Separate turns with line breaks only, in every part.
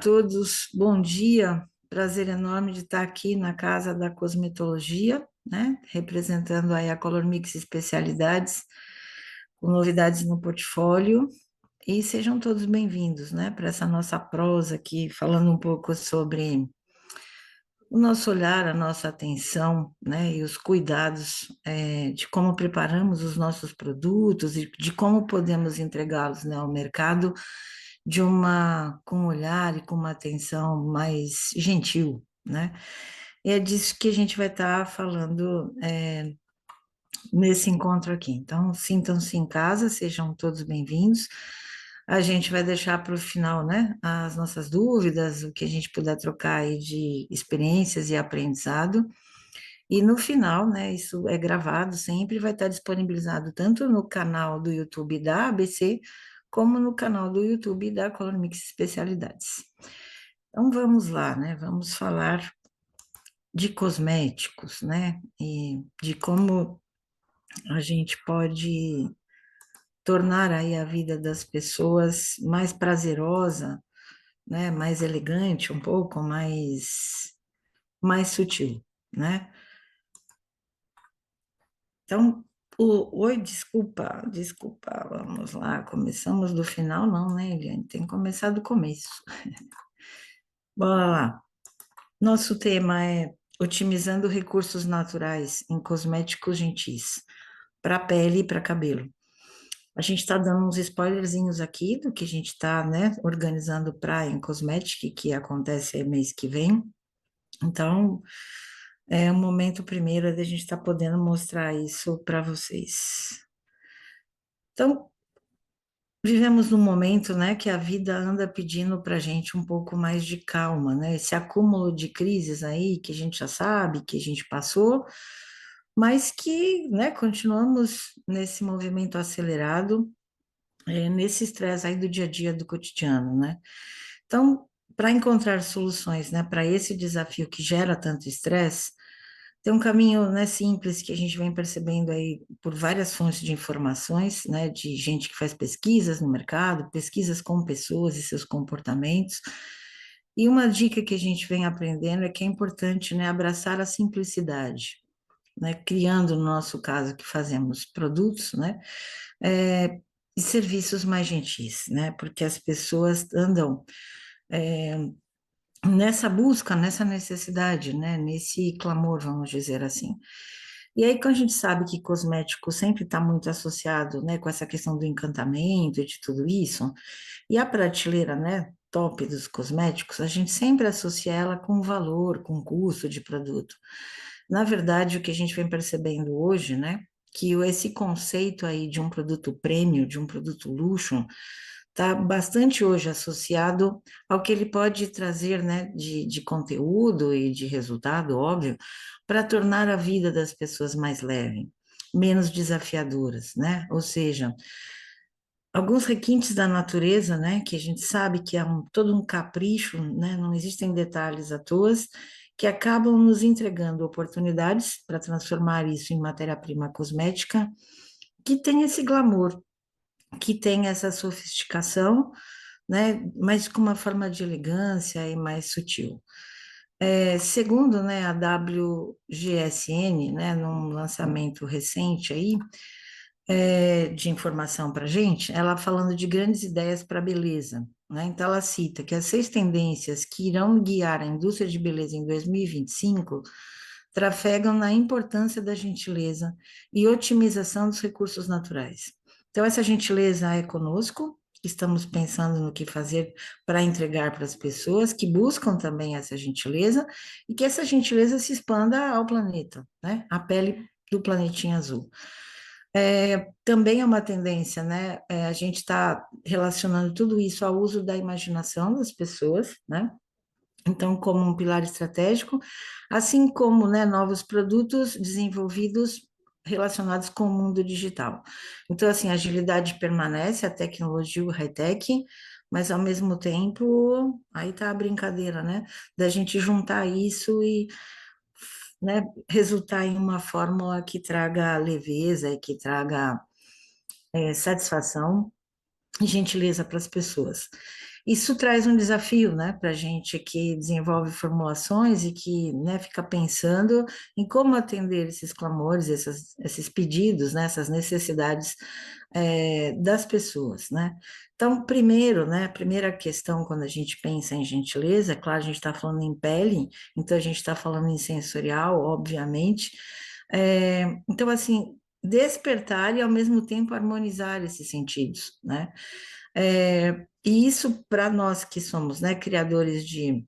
todos, bom dia. Prazer enorme de estar aqui na Casa da Cosmetologia, né? Representando aí a Color Mix Especialidades, com novidades no portfólio. E sejam todos bem-vindos, né, para essa nossa prosa aqui, falando um pouco sobre o nosso olhar, a nossa atenção, né, e os cuidados de como preparamos os nossos produtos e de como podemos entregá-los, né, ao mercado com um olhar e com uma atenção mais gentil, né? E é disso que a gente vai estar falando nesse encontro aqui. Então, sintam-se em casa, sejam todos bem-vindos. A gente vai deixar para o final, né, as nossas dúvidas, o que a gente puder trocar aí de experiências e aprendizado. E no final, né, isso é gravado sempre, vai estar disponibilizado tanto no canal do YouTube da ABC, como no canal do YouTube da Color Mix Especialidades. Então vamos lá, né? Vamos falar de cosméticos, né? E de como a gente pode tornar aí a vida das pessoas mais prazerosa, né? Mais elegante, um pouco mais sutil, né? Então, oi, desculpa, vamos lá, começamos do final, não, né, Eliane? Tem que começar do começo. Bora lá. Nosso tema é otimizando recursos naturais em cosméticos gentis, para pele e para cabelo. A gente está dando uns spoilerzinhos aqui do que a gente está, né, organizando para em Cosmetic, que acontece aí mês que vem. Então, é o momento primeiro da gente estar podendo mostrar isso para vocês. Então, vivemos num momento, né, que a vida anda pedindo para a gente um pouco mais de calma, né? Esse acúmulo de crises aí que a gente já sabe, que a gente passou, mas que, né, continuamos nesse movimento acelerado, nesse estresse aí do dia a dia, do cotidiano, né? Então, para encontrar soluções, né, para esse desafio que gera tanto estresse, tem um caminho, né, simples que a gente vem percebendo aí por várias fontes de informações, né, de gente que faz pesquisas no mercado, pesquisas com pessoas e seus comportamentos. E uma dica que a gente vem aprendendo é que é importante, né, abraçar a simplicidade, né, criando, no nosso caso, que fazemos produtos, né, é, e serviços mais gentis, né, porque as pessoas andam nessa busca, nessa necessidade, né, nesse clamor, vamos dizer assim. E aí, quando a gente sabe que cosmético sempre está muito associado, né, com essa questão do encantamento e de tudo isso, e a prateleira, né, top dos cosméticos, a gente sempre associa ela com valor, com custo de produto. Na verdade, o que a gente vem percebendo hoje, né, que esse conceito aí de um produto premium, de um produto luxo, está bastante hoje associado ao que ele pode trazer, né, de conteúdo e de resultado, óbvio, para tornar a vida das pessoas mais leve, menos desafiadoras, né? Ou seja, alguns requintes da natureza, né, que a gente sabe que é todo um capricho, né, não existem detalhes à toa, que acabam nos entregando oportunidades para transformar isso em matéria-prima cosmética, que tem esse glamour, que tem essa sofisticação, né, mas com uma forma de elegância e mais sutil. Segundo, né, a WGSN, né, num lançamento recente aí, de informação para a gente, ela falando de grandes ideias para a beleza, né? Então ela cita que as 6 tendências que irão guiar a indústria de beleza em 2025 trafegam na importância da gentileza e otimização dos recursos naturais. Então essa gentileza é conosco, estamos pensando no que fazer para entregar para as pessoas que buscam também essa gentileza e que essa gentileza se expanda ao planeta, né? A pele do planetinha azul. Também é uma tendência, né? A gente está relacionando tudo isso ao uso da imaginação das pessoas, né? Então, como um pilar estratégico, assim como, né, novos produtos desenvolvidos relacionados com o mundo digital. Então, assim, a agilidade permanece, a tecnologia, o high-tech, mas ao mesmo tempo, aí tá a brincadeira, né? Da gente juntar isso e, né, resultar em uma fórmula que traga leveza e que traga satisfação e gentileza para as pessoas. Isso traz um desafio, né, para a gente que desenvolve formulações e que, né, fica pensando em como atender esses clamores, esses pedidos, né, essas necessidades das pessoas, né? Então, primeiro, né, a primeira questão quando a gente pensa em gentileza, é claro, a gente está falando em pele, então a gente está falando em sensorial, obviamente. Então, assim, despertar e ao mesmo tempo harmonizar esses sentidos, né? E isso, para nós que somos, né, criadores de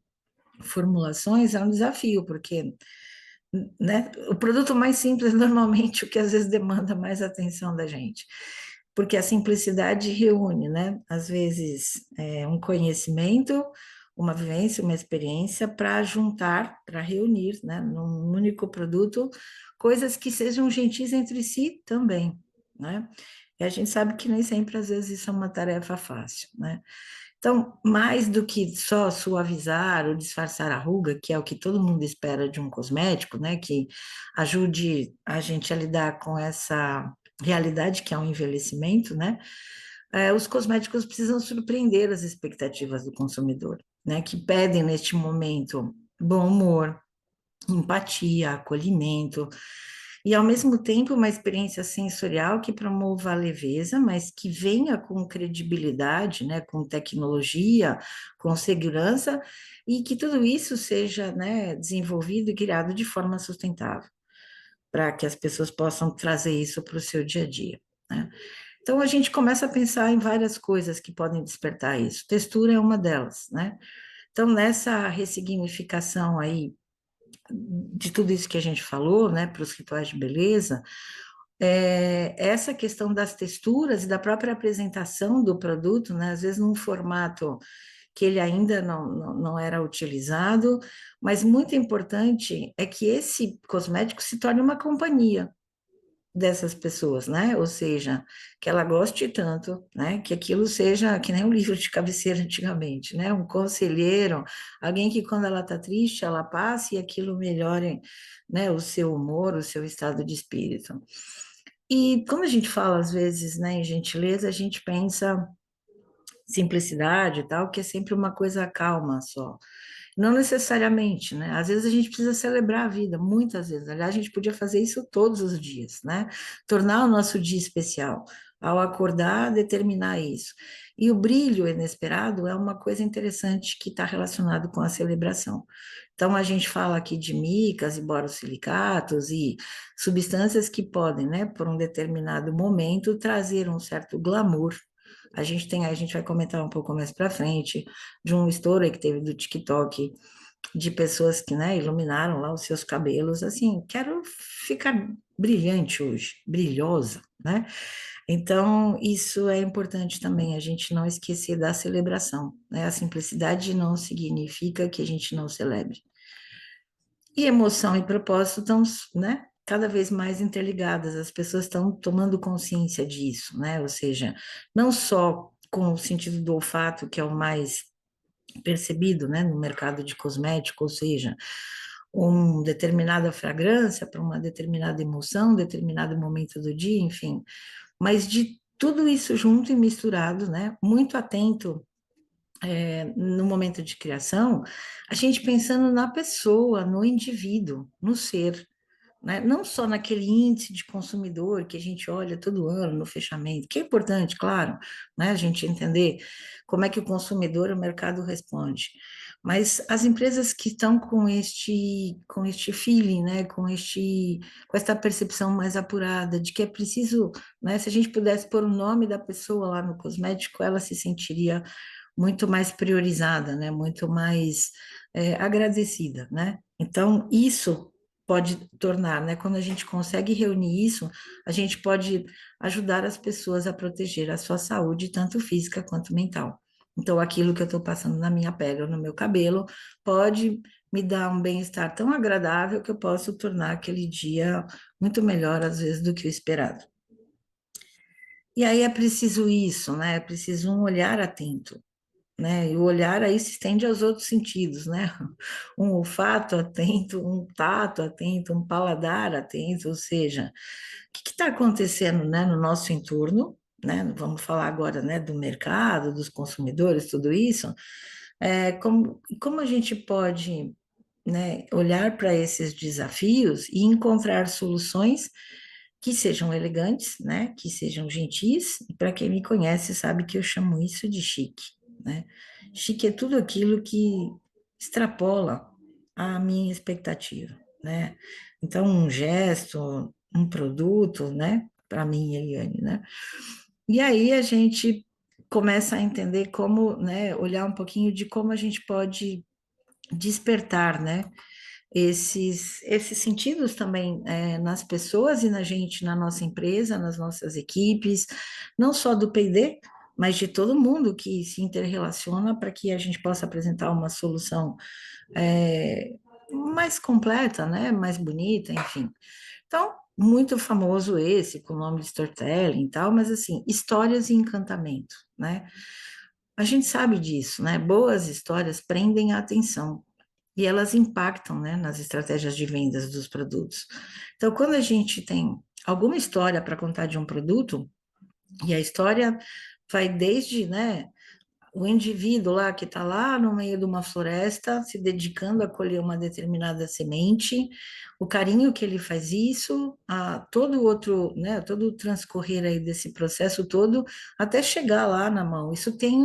formulações, é um desafio, porque, né, o produto mais simples é normalmente o que às vezes demanda mais atenção da gente, porque a simplicidade reúne, né, às vezes um conhecimento, uma vivência, uma experiência para juntar, para reunir, né, num único produto, coisas que sejam gentis entre si também, né? E a gente sabe que nem sempre, às vezes, isso é uma tarefa fácil, né? Então, mais do que só suavizar ou disfarçar a ruga, que é o que todo mundo espera de um cosmético, né, que ajude a gente a lidar com essa realidade que é o envelhecimento, né, os cosméticos precisam surpreender as expectativas do consumidor, né, que pedem neste momento bom humor, empatia, acolhimento, e ao mesmo tempo uma experiência sensorial que promova a leveza, mas que venha com credibilidade, né, com tecnologia, com segurança, e que tudo isso seja, né, desenvolvido e criado de forma sustentável, para que as pessoas possam trazer isso para o seu dia a dia, né? Então a gente começa a pensar em várias coisas que podem despertar isso. Textura é uma delas, né? Então nessa ressignificação aí de tudo isso que a gente falou, né, para os rituais de beleza, essa questão das texturas e da própria apresentação do produto, né, às vezes num formato que ele ainda não era utilizado, mas muito importante é que esse cosmético se torne uma companhia dessas pessoas, né? Ou seja, que ela goste tanto, né? Que aquilo seja que nem um livro de cabeceira antigamente, né? Um conselheiro, alguém que quando ela está triste, ela passe e aquilo melhore, né? O seu humor, o seu estado de espírito. E quando a gente fala, às vezes, né, em gentileza, a gente pensa simplicidade e tal, que é sempre uma coisa calma só. Não necessariamente, né? Às vezes a gente precisa celebrar a vida, muitas vezes. Aliás, a gente podia fazer isso todos os dias, né? Tornar o nosso dia especial. Ao acordar, determinar isso. E o brilho inesperado é uma coisa interessante que está relacionado com a celebração. Então, a gente fala aqui de micas e borossilicatos e substâncias que podem, né, por um determinado momento, trazer um certo glamour. A gente vai comentar um pouco mais para frente de um estouro aí que teve do TikTok, de pessoas que, né, iluminaram lá os seus cabelos, assim, quero ficar brilhante hoje, brilhosa, né? Então, isso é importante também, a gente não esquecer da celebração, né? A simplicidade não significa que a gente não celebre. E emoção e propósito estão, né, cada vez mais interligadas, as pessoas estão tomando consciência disso, né? Ou seja, não só com o sentido do olfato, que é o mais percebido, né, no mercado de cosmético, ou seja, uma determinada fragrância para uma determinada emoção, determinado momento do dia, enfim, mas de tudo isso junto e misturado, né, muito atento no momento de criação, a gente pensando na pessoa, no indivíduo, no ser, né? Não só naquele índice de consumidor que a gente olha todo ano no fechamento, que é importante, claro, né? A gente entender como é que o consumidor, o mercado responde. Mas as empresas que estão com este feeling, né? Com esta percepção mais apurada de que é preciso, né? Se a gente pudesse pôr o nome da pessoa lá no cosmético, ela se sentiria muito mais priorizada, né? Muito mais agradecida, né? Então, isso pode tornar, né? Quando a gente consegue reunir isso, a gente pode ajudar as pessoas a proteger a sua saúde, tanto física quanto mental. Então, aquilo que eu estou passando na minha pele ou no meu cabelo pode me dar um bem-estar tão agradável que eu posso tornar aquele dia muito melhor, às vezes, do que o esperado. E aí é preciso isso, né? É preciso um olhar atento, né? E o olhar aí se estende aos outros sentidos, né? Um olfato atento, um tato atento, um paladar atento, ou seja, o que está acontecendo, né, no nosso entorno, né? Vamos falar agora, né, do mercado, dos consumidores, tudo isso. Como a gente pode, né, olhar para esses desafios e encontrar soluções que sejam elegantes, né, que sejam gentis, e para quem me conhece sabe que eu chamo isso de chique, né? Chique é tudo aquilo que extrapola a minha expectativa, né? Então, um gesto, um produto, né, para mim, Eliane, né? E aí a gente começa a entender como, né, olhar um pouquinho de como a gente pode despertar, né, esses sentidos também nas pessoas e na gente, na nossa empresa, nas nossas equipes, não só do P&D, mas de todo mundo que se interrelaciona para que a gente possa apresentar uma solução é, mais completa, né, mais bonita, enfim. Então, muito famoso esse, com o nome de storytelling e tal, mas assim, histórias e encantamento, né? A gente sabe disso, né? Boas histórias prendem a atenção e elas impactam, né, nas estratégias de vendas dos produtos. Então, quando a gente tem alguma história para contar de um produto, e a história vai desde, né, o indivíduo lá que está lá no meio de uma floresta, se dedicando a colher uma determinada semente, o carinho que ele faz isso, a todo o outro, né, todo o transcorrer aí desse processo todo, até chegar lá na mão. Isso tem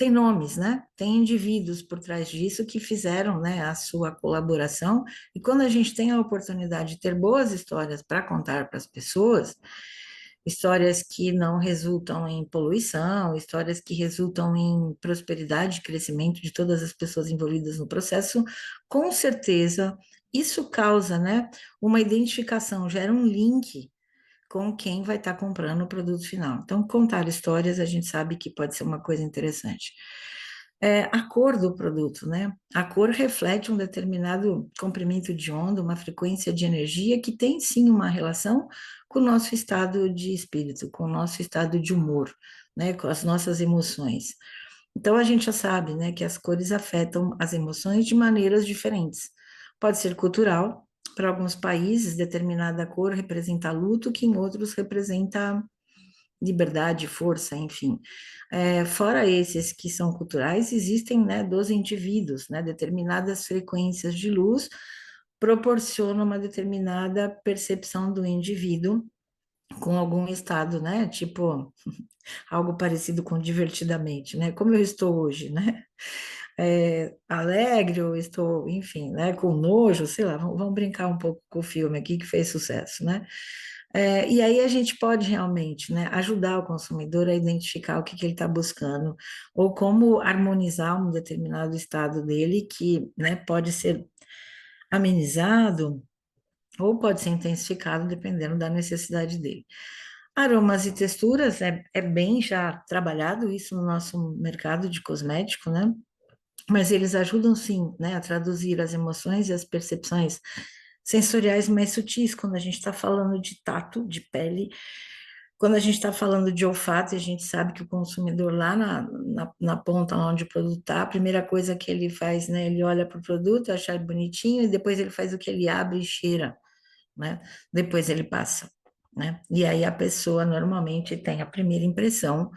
nomes, né? Tem indivíduos por trás disso que fizeram, né, a sua colaboração. E quando a gente tem a oportunidade de ter boas histórias para contar para as pessoas, histórias que não resultam em poluição, histórias que resultam em prosperidade e crescimento de todas as pessoas envolvidas no processo, com certeza isso causa, né, uma identificação, gera um link com quem vai estar comprando o produto final. Então, contar histórias a gente sabe que pode ser uma coisa interessante. A cor do produto, né? A cor reflete um determinado comprimento de onda, uma frequência de energia que tem sim uma relação com o nosso estado de espírito, com o nosso estado de humor, né? Com as nossas emoções. Então a gente já sabe, né, que as cores afetam as emoções de maneiras diferentes. Pode ser cultural, para alguns países determinada cor representa luto, que em outros representa liberdade, força, enfim. Fora esses que são culturais, existem, né, dos indivíduos, né, determinadas frequências de luz proporcionam uma determinada percepção do indivíduo com algum estado, né, tipo algo parecido com divertidamente, né, como eu estou hoje, né, alegre ou estou, enfim, né, com nojo, sei lá, vamos brincar um pouco com o filme aqui que fez sucesso, né? E aí a gente pode realmente, né, ajudar o consumidor a identificar o que que ele está buscando ou como harmonizar um determinado estado dele que, né, pode ser amenizado ou pode ser intensificado dependendo da necessidade dele. Aromas e texturas é bem já trabalhado isso no nosso mercado de cosmético, né? Mas eles ajudam sim, né, a traduzir as emoções e as percepções sensoriais mais sutis, quando a gente está falando de tato, de pele, quando a gente está falando de olfato, a gente sabe que o consumidor lá na ponta onde o produto está, a primeira coisa que ele faz, né, ele olha para o produto, acha bonitinho, e depois ele faz o que ele abre e cheira, né, depois ele passa, né, e aí a pessoa normalmente tem a primeira impressão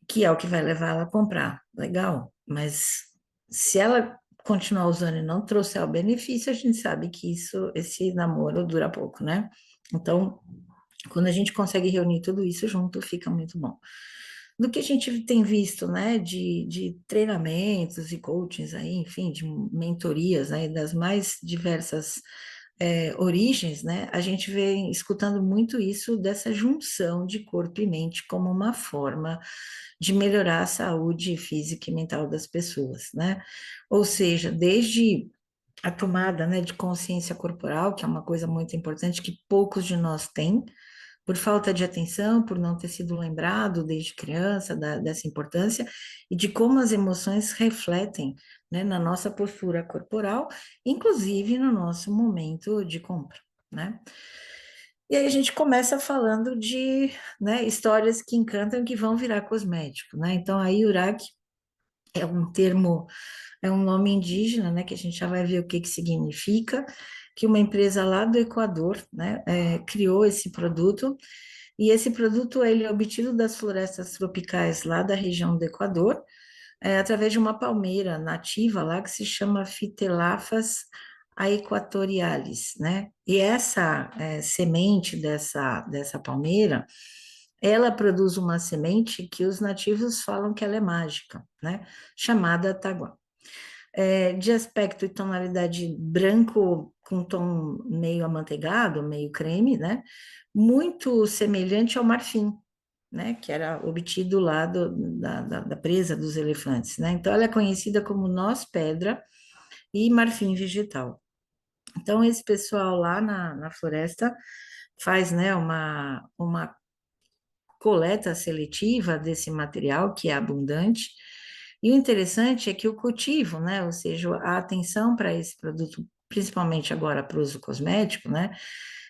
que é o que vai levar ela a comprar. Legal, mas se ela continuar usando e não trouxer o benefício, a gente sabe que esse namoro dura pouco, né? Então, quando a gente consegue reunir tudo isso junto, fica muito bom. Do que a gente tem visto, né, de treinamentos e coachings aí, enfim, de mentorias, né, das mais diversas origens, né, a gente vem escutando muito isso dessa junção de corpo e mente como uma forma de melhorar a saúde física e mental das pessoas, né? Ou seja, desde a tomada, né, de consciência corporal, que é uma coisa muito importante que poucos de nós têm, por falta de atenção, por não ter sido lembrado desde criança dessa importância e de como as emoções refletem, né, na nossa postura corporal, inclusive no nosso momento de compra, né? E aí a gente começa falando de, né, histórias que encantam que vão virar cosmético, né? Então aí Uraki é um termo, é um nome indígena, né, que a gente já vai ver o que que significa, que uma empresa lá do Equador, né, criou esse produto E esse produto ele é obtido das florestas tropicais lá da região do Equador, através de uma palmeira nativa lá que se chama Phytelaphrus aequatorialis, né? E essa semente dessa palmeira, ela produz uma semente que os nativos falam que ela é mágica, né? Chamada taguá. De aspecto e tonalidade branco com tom meio amanteigado, meio creme, né? Muito semelhante ao marfim, né? Que era obtido lá da presa dos elefantes, né? Então, ela é conhecida como noz-pedra e marfim vegetal. Então, esse pessoal lá na floresta faz, né, uma coleta seletiva desse material, que é abundante, e o interessante é que o cultivo, né, ou seja, a atenção para esse produto, principalmente agora para o uso cosmético, né,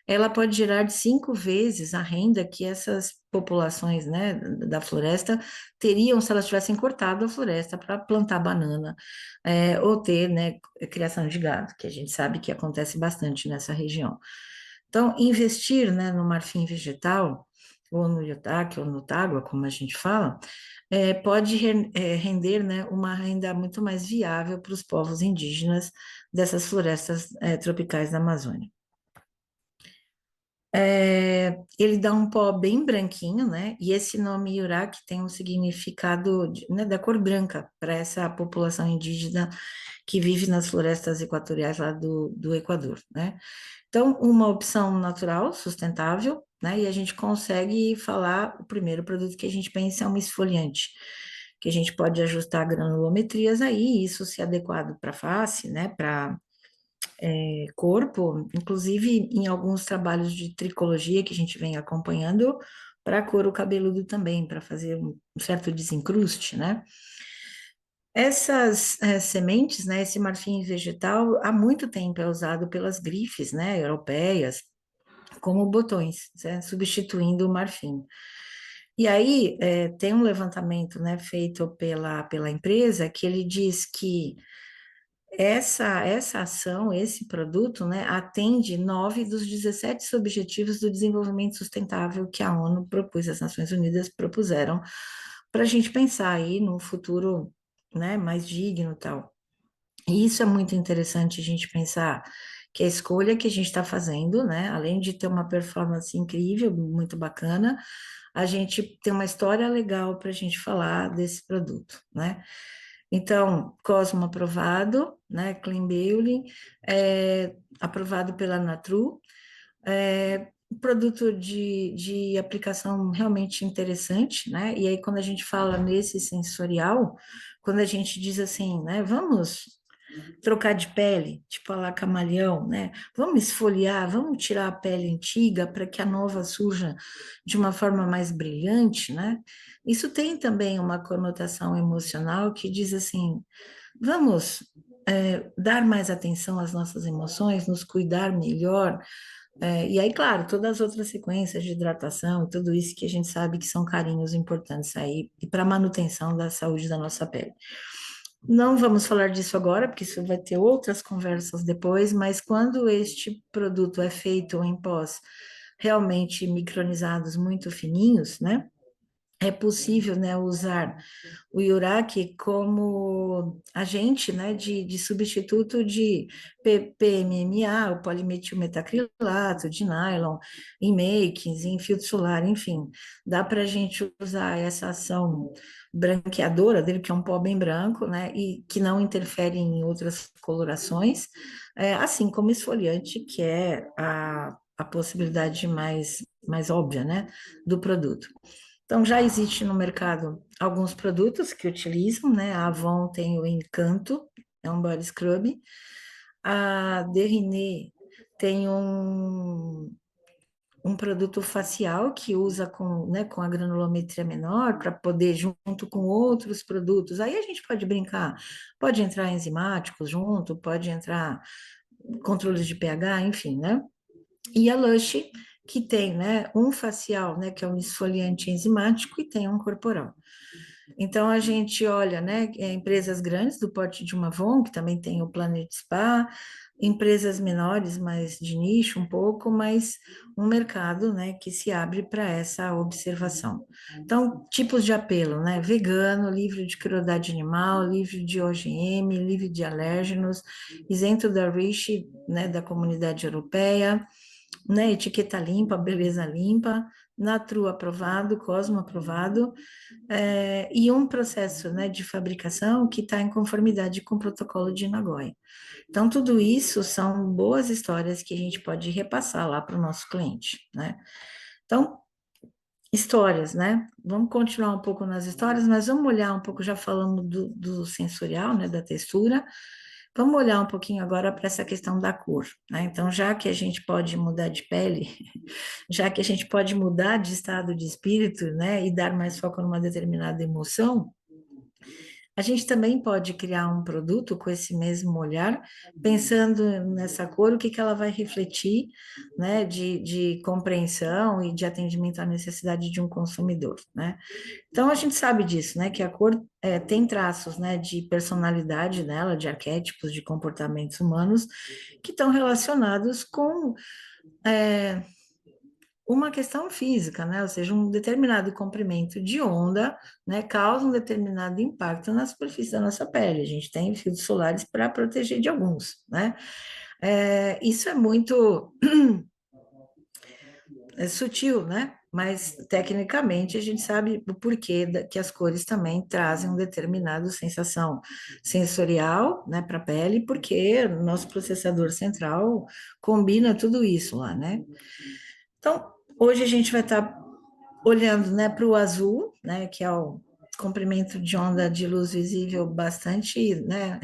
ela pode gerar de 5 vezes a renda que essas populações, né, da floresta teriam se elas tivessem cortado a floresta para plantar banana, ou ter, né, criação de gado, que a gente sabe que acontece bastante nessa região. Então, investir, né, no marfim vegetal, ou no iotaque, ou no tágua, como a gente fala, pode render, né, uma renda muito mais viável para os povos indígenas dessas florestas, tropicais da Amazônia. Ele dá um pó bem branquinho, né? E esse nome Yuraki tem um significado né, da cor branca para essa população indígena que vive nas florestas equatoriais lá do Equador, né? Então, uma opção natural, sustentável, né? E a gente consegue falar, o primeiro produto que a gente pensa é um esfoliante, que a gente pode ajustar granulometrias aí, isso se adequado para face, né? Para corpo, inclusive em alguns trabalhos de tricologia que a gente vem acompanhando, para couro cabeludo também, para fazer um certo desencruste, né? Essas sementes, né, esse marfim vegetal, há muito tempo é usado pelas grifes, né, europeias, como botões, né, substituindo o marfim. E aí, tem um levantamento, né, feito pela empresa, que ele diz que essa ação, esse produto, né, atende 9 dos 17 objetivos do desenvolvimento sustentável que a ONU propôs, as Nações Unidas propuseram, para a gente pensar aí num futuro, né, mais digno e tal. E isso é muito interessante a gente pensar que a escolha que a gente está fazendo, né, além de ter uma performance incrível, muito bacana, a gente tem uma história legal para a gente falar desse produto, né? Então, Cosmo aprovado, né? Clean Beauty, aprovado pela Natru, produto de aplicação realmente interessante, né? E aí, quando a gente fala nesse sensorial, quando a gente diz assim, né? Vamos trocar de pele, tipo a lá camaleão, né? Vamos esfoliar, vamos tirar a pele antiga para que a nova surja de uma forma mais brilhante, né? Isso tem também uma conotação emocional que diz assim, vamos dar mais atenção às nossas emoções, nos cuidar melhor. E aí, claro, todas as outras sequências de hidratação, tudo isso que a gente sabe que são carinhos importantes aí e para a manutenção da saúde da nossa pele. Não vamos falar disso agora, porque isso vai ter outras conversas depois, mas quando este produto é feito em pós realmente micronizados muito fininhos, né? É possível, né, usar o Yuraki como agente, né, de substituto de PMMA, o polimetilmetacrilato, de nylon, em makings, em filtro solar, enfim. Dá para a gente usar essa ação branqueadora dele, que é um pó bem branco, né, e que não interfere em outras colorações, assim como esfoliante, que é a possibilidade mais óbvia, né, do produto. Então, já existe no mercado alguns produtos que utilizam, né? A Avon tem o Encanto, é um body scrub. A Derriné tem um produto facial que usa com a granulometria menor para poder, junto com outros produtos. Aí a gente pode brincar, pode entrar enzimáticos junto, pode entrar controles de pH, enfim, né? E a Lush, que tem, né, um facial, né, que é um esfoliante enzimático, e tem um corporal. Então, a gente olha, né, empresas grandes do porte de uma Avon, que também tem o Planet Spa, empresas menores, mais de nicho um pouco, mas um mercado, né, que se abre para essa observação. Então, tipos de apelo, né, vegano, livre de crueldade animal, livre de OGM, livre de alérgenos, isento da REACH, né, da Comunidade Europeia, né, etiqueta limpa, beleza limpa, Natru aprovado, Cosmo aprovado, e um processo, né, de fabricação que está em conformidade com o protocolo de Nagoya. Então, tudo isso são boas histórias que a gente pode repassar lá para o nosso cliente, né? Então, histórias, né? Vamos continuar um pouco nas histórias, mas vamos olhar um pouco, já falando do sensorial, né, da textura, vamos olhar um pouquinho agora para essa questão da cor, né? Então, já que a gente pode mudar de pele, já que a gente pode mudar de estado de espírito, né, e dar mais foco numa determinada emoção, a gente também pode criar um produto com esse mesmo olhar, pensando nessa cor, o que que ela vai refletir, né, de compreensão e de atendimento à necessidade de um consumidor, né? Então a gente sabe disso, né, que a cor tem traços, né, de personalidade nela, de arquétipos, de comportamentos humanos que estão relacionados com uma questão física, né? Ou seja, um determinado comprimento de onda, né, causa um determinado impacto na superfície da nossa pele. A gente tem filtros solares para proteger de alguns, né? Isso é muito sutil, né? Mas tecnicamente a gente sabe o porquê que as cores também trazem uma determinada sensação sensorial, né, para a pele, porque o nosso processador central combina tudo isso lá, né? Então, hoje a gente vai estar olhando, né, para o azul, né, que é o comprimento de onda de luz visível bastante, né,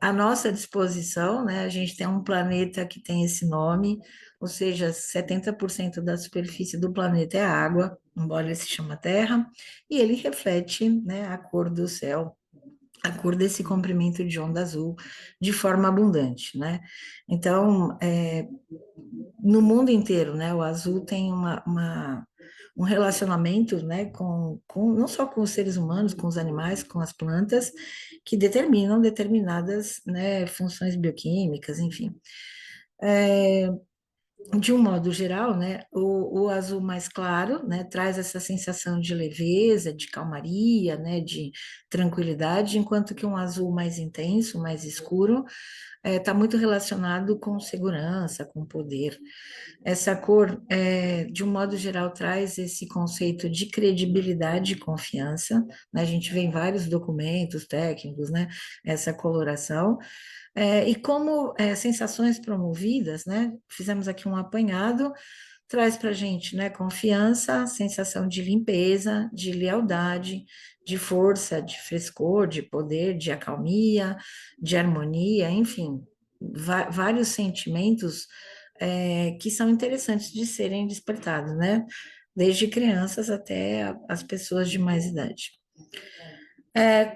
à nossa disposição, né, a gente tem um planeta que tem esse nome, ou seja, 70% da superfície do planeta é água, embora ele se chama Terra, e ele reflete, né, a cor do céu, a cor desse comprimento de onda azul de forma abundante, né? Então, no mundo inteiro, né, o azul tem um relacionamento, né, não só com os seres humanos, com os animais, com as plantas, que determinam determinadas, né, funções bioquímicas, enfim. De um modo geral, né, o azul mais claro, né, traz essa sensação de leveza, de calmaria, né, de tranquilidade, enquanto que um azul mais intenso, mais escuro, está muito relacionado com segurança, com poder. Essa cor, de um modo geral, traz esse conceito de credibilidade e confiança, né? A gente vê em vários documentos técnicos, né, essa coloração. E como sensações promovidas, né? Fizemos aqui um apanhado, traz para a gente, né, confiança, sensação de limpeza, de lealdade, de força, de frescor, de poder, de acalmia, de harmonia, enfim, vários sentimentos que são interessantes de serem despertados, né? Desde crianças até as pessoas de mais idade.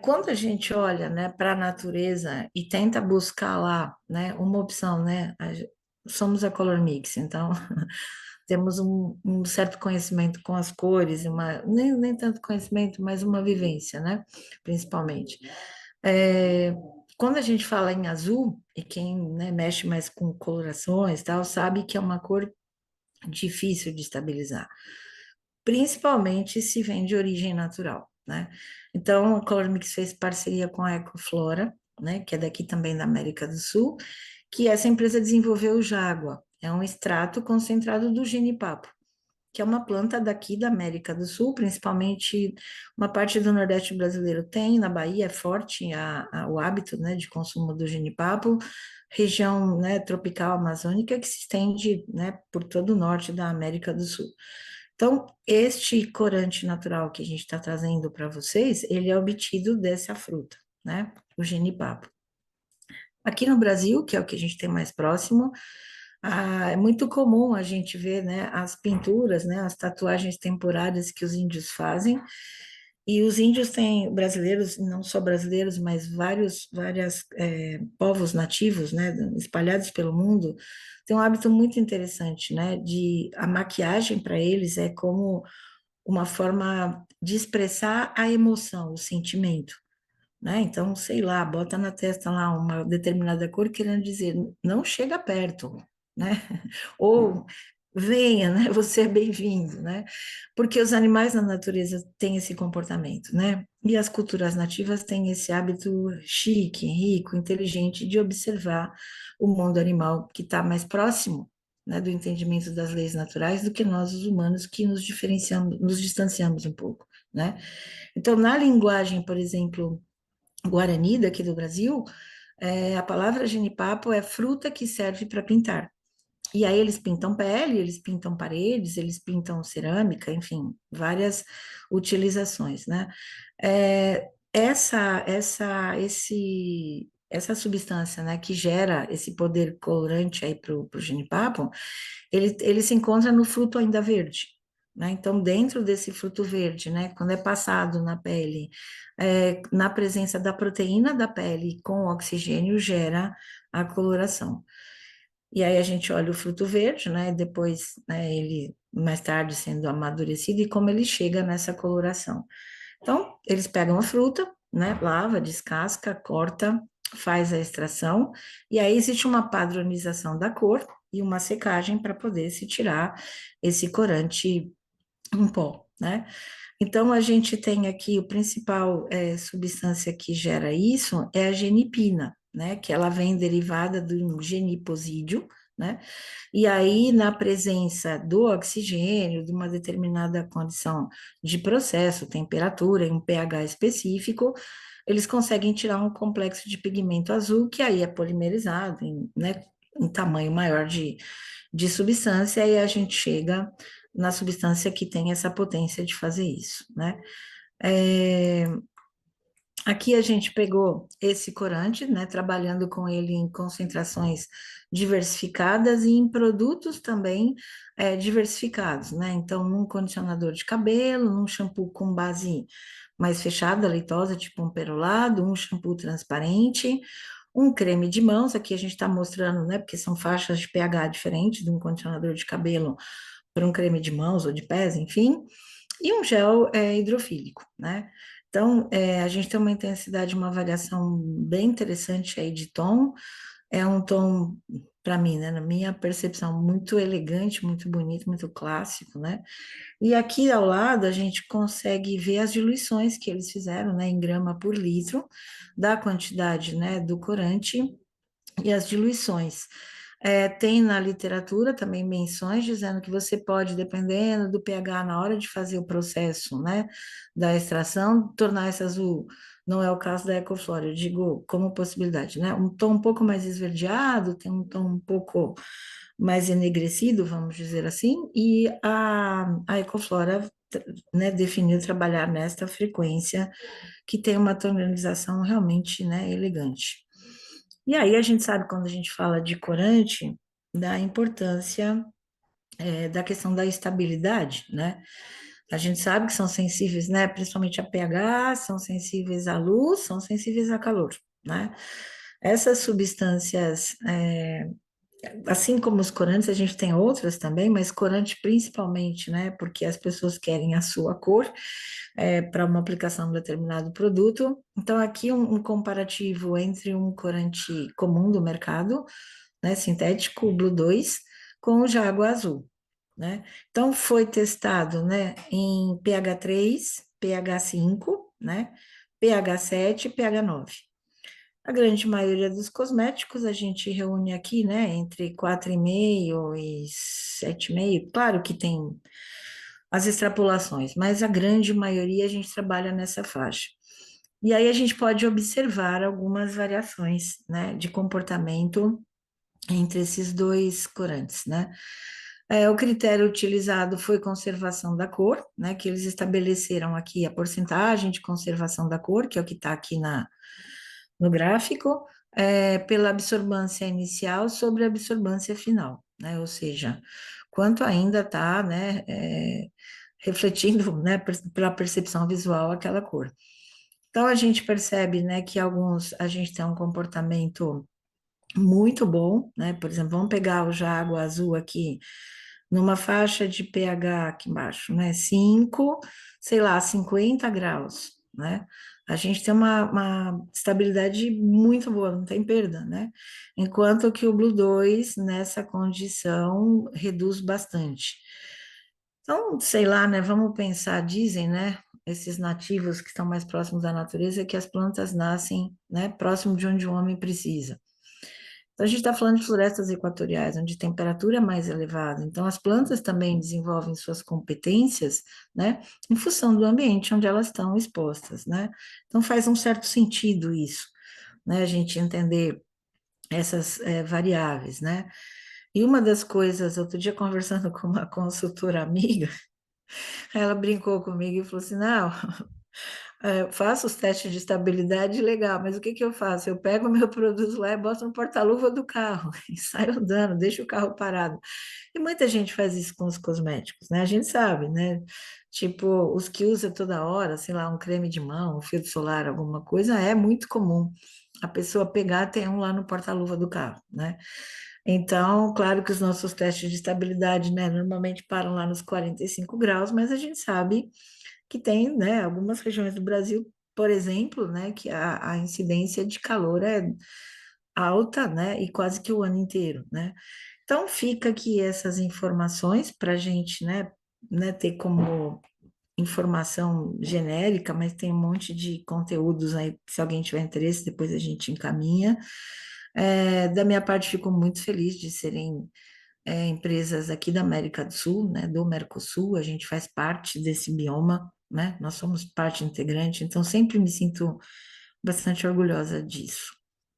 Quando a gente olha, né, para a natureza e tenta buscar lá, né, uma opção, né, somos a Color Mix, então temos um certo conhecimento com as cores, nem tanto conhecimento, mas uma vivência, né, principalmente. É, Quando a gente fala em azul, e quem, né, mexe mais com colorações, tal, sabe que é uma cor difícil de estabilizar, principalmente se vem de origem natural, né? Então, a Color Mix fez parceria com a Ecoflora, né, que é daqui também da América do Sul, que essa empresa desenvolveu o Jágua, é um extrato concentrado do genipapo, que é uma planta daqui da América do Sul, principalmente uma parte do Nordeste brasileiro tem, na Bahia é forte o hábito, né, de consumo do genipapo, região, né, tropical amazônica que se estende, né, por todo o norte da América do Sul. Então, este corante natural que a gente está trazendo para vocês, ele é obtido dessa fruta, né, o genipapo. Aqui no Brasil, que é o que a gente tem mais próximo, é muito comum a gente ver, né, as pinturas, né, as tatuagens temporárias que os índios fazem. E os índios têm, brasileiros, não só brasileiros, mas vários povos nativos, né, espalhados pelo mundo, têm um hábito muito interessante, né, de a maquiagem para eles é como uma forma de expressar a emoção, o sentimento. né? Então, sei lá, bota na testa lá uma determinada cor querendo dizer, não chega perto, né? Ou venha, né? Você é bem-vindo, né? Porque os animais na natureza têm esse comportamento, né? E as culturas nativas têm esse hábito chique, rico, inteligente de observar o mundo animal que está mais próximo, né, do entendimento das leis naturais do que nós, os humanos, que nos diferenciamos, nos distanciamos um pouco, né? Então, na linguagem, por exemplo, guarani daqui do Brasil, a palavra genipapo é fruta que serve para pintar. E aí eles pintam pele, eles pintam paredes, eles pintam cerâmica, enfim, várias utilizações, né? Essa substância, né, que gera esse poder colorante aí para o genipapo, ele se encontra no fruto ainda verde, né? Então, dentro desse fruto verde, né, quando é passado na pele, na presença da proteína da pele com oxigênio, gera a coloração. E aí a gente olha o fruto verde, né? Depois, né, ele mais tarde sendo amadurecido e como ele chega nessa coloração. Então, eles pegam a fruta, né? Lava, descasca, corta, faz a extração, e aí existe uma padronização da cor e uma secagem para poder se tirar esse corante em pó, né? Então, a gente tem aqui o principal substância que gera isso é a genipina, né? Que ela vem derivada do geniposídeo, né? E aí, na presença do oxigênio, de uma determinada condição de processo, temperatura e um pH específico, eles conseguem tirar um complexo de pigmento azul, que aí é polimerizado em, né, em tamanho maior de substância, e a gente chega na substância que tem essa potência de fazer isso, né? É, aqui a gente pegou esse corante, né, trabalhando com ele em concentrações diversificadas e em produtos também diversificados, né? Então, num condicionador de cabelo, num shampoo com base mais fechada, leitosa, tipo um perolado, um shampoo transparente, um creme de mãos, aqui a gente está mostrando, né, porque são faixas de pH diferentes de um condicionador de cabelo para um creme de mãos ou de pés, enfim, e um gel hidrofílico, né? Então, a gente tem uma intensidade, uma variação bem interessante aí de tom. É um tom, para mim, né, na minha percepção, muito elegante, muito bonito, muito clássico, né? E aqui ao lado a gente consegue ver as diluições que eles fizeram, né, em grama por litro, da quantidade, né, do corante e as diluições. Tem na literatura também menções dizendo que você pode, dependendo do pH na hora de fazer o processo, né, da extração, tornar esse azul. Não é o caso da Ecoflora, eu digo como possibilidade, né? Um tom um pouco mais esverdeado, tem um tom um pouco mais enegrecido, vamos dizer assim, e a Ecoflora, né, definiu trabalhar nesta frequência que tem uma tonalização realmente, né, elegante. E aí a gente sabe, quando a gente fala de corante, da importância da questão da estabilidade, né? A gente sabe que são sensíveis, né, principalmente a pH, são sensíveis à luz, são sensíveis a calor, né? Essas substâncias, assim como os corantes, a gente tem outras também, mas corante principalmente, né, porque as pessoas querem a sua cor para uma aplicação de um determinado produto. Então, aqui um comparativo entre um corante comum do mercado, né, sintético, o Blue 2, com o Jaguar Azul, né? Então, foi testado, né, em pH 3, pH 5, né, pH 7 e pH 9. A grande maioria dos cosméticos a gente reúne aqui, né, entre 4,5 e 7,5. Claro que tem as extrapolações, mas a grande maioria a gente trabalha nessa faixa. E aí a gente pode observar algumas variações, né, de comportamento entre esses dois corantes, né? O critério utilizado foi conservação da cor, né, que eles estabeleceram aqui a porcentagem de conservação da cor, que é o que está aqui no gráfico, pela absorvância inicial sobre a absorvância final, né? Ou seja, quanto ainda está, né, refletindo, né, pela percepção visual aquela cor. Então a gente percebe, né, que alguns a gente tem um comportamento muito bom, né? Por exemplo, vamos pegar o Jaguar azul aqui, numa faixa de pH aqui embaixo, né? 5, sei lá, 50 graus, né? A gente tem uma estabilidade muito boa, não tem perda, né? Enquanto que o Blue 2, nessa condição, reduz bastante. Então, sei lá, né? Vamos pensar, dizem, né? Esses nativos que estão mais próximos da natureza, que as plantas nascem, né, próximo de onde o homem precisa. Então, a gente está falando de florestas equatoriais, onde a temperatura é mais elevada. Então, as plantas também desenvolvem suas competências, né, em função do ambiente onde elas estão expostas, né? Então, faz um certo sentido isso, né, a gente entender essas variáveis, né? E uma das coisas, outro dia conversando com uma consultora amiga, ela brincou comigo e falou assim: não, eu faço os testes de estabilidade, legal, mas o que que eu faço? Eu pego o meu produto lá e boto no porta-luva do carro e saio andando, deixo o carro parado. E muita gente faz isso com os cosméticos, né? A gente sabe, né? Tipo, os que usa toda hora, sei lá, um creme de mão, um filtro solar, alguma coisa, é muito comum a pessoa pegar, tem um lá no porta-luva do carro, né? Então, claro que os nossos testes de estabilidade, né, normalmente param lá nos 45 graus, mas a gente sabe que tem, né, algumas regiões do Brasil, por exemplo, né, que a incidência de calor é alta, né, e quase que o ano inteiro, né? Então, fica aqui essas informações para a gente, né, ter como informação genérica, mas tem um monte de conteúdos aí, se alguém tiver interesse, depois a gente encaminha. Da minha parte, fico muito feliz de serem empresas aqui da América do Sul, né, do Mercosul, a gente faz parte desse bioma, né, nós somos parte integrante, então sempre me sinto bastante orgulhosa disso,